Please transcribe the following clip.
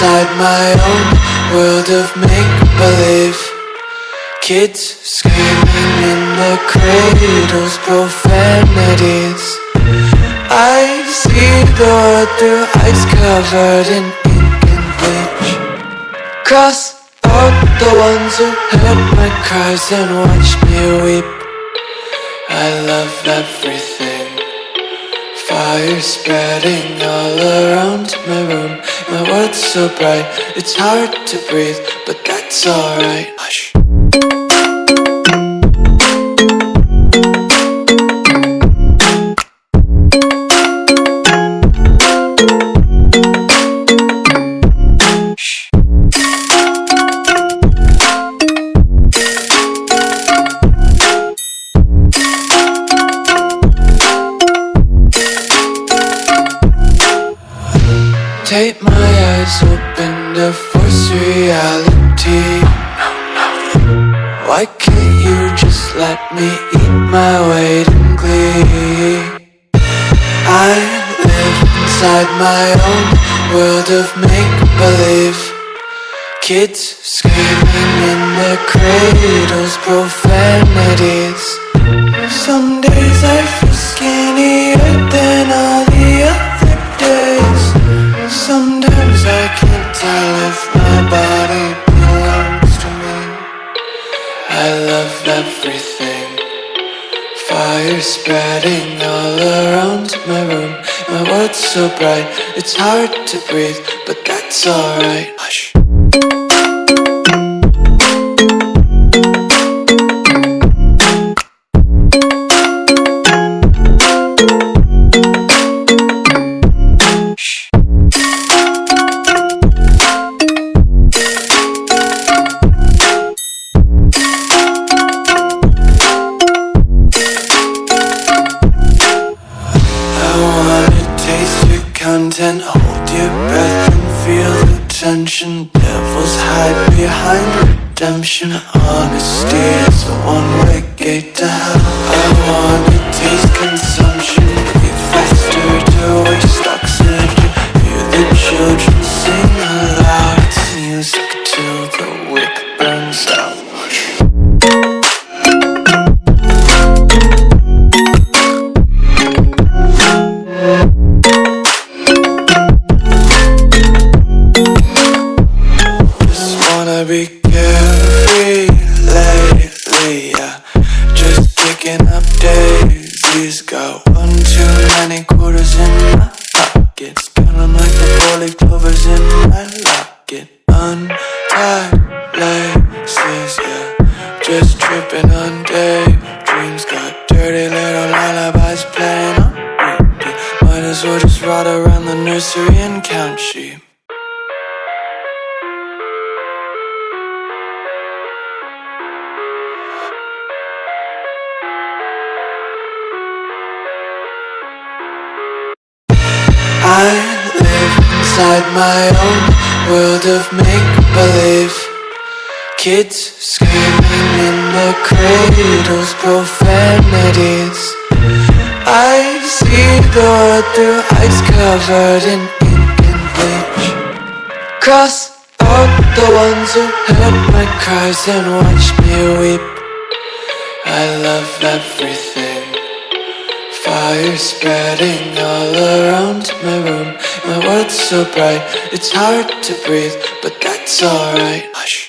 inside my own world of make-believe. Kids screaming in the cradles, profanities. I see the world through eyes covered in ink and bleach. Cross out the ones who heard my cries and watched me weep. I love everything. Fire spreading all around my room. My world's so bright, it's hard to breathe, but that's alright. Hush. Take my eyes open to force reality. Why can't you just let me eat my weight in glee? I live inside my own world of make-believe. Kids screaming in their cradles, profanities. Some days I feel skinnier than all the other days. Sometimes I can't tell if my body belongs to me. I love everything. Fire spreading all around my room. My world's so bright, it's hard to breathe, but that's alright. Hush. Content, hold your breath and feel the tension. Devils hide behind redemption. Honesty is a one-way gate to hell. I wanna taste consumption. Breathe faster to waste oxygen. Hear the children sing aloud. It's music till the wick burns out. Be carefree lately, yeah. Just picking up daisies. Got one too many quarters in my pockets. Counting like the 4-leaf clovers in my locket. Untied laces, yeah. Just tripping on daydreams. Got dirty little lullabies playing on repeat. Might as well just ride around the nursery and count sheep. I live inside my own world of make-believe. Kids screaming in their cradles, profanities. I see the world through eyes covered in ink and bleach. Cross out the ones who heard my cries and watched me weep. I love everything. Fire spreading all around my room. My world's so bright, it's hard to breathe, but that's alright. Hush.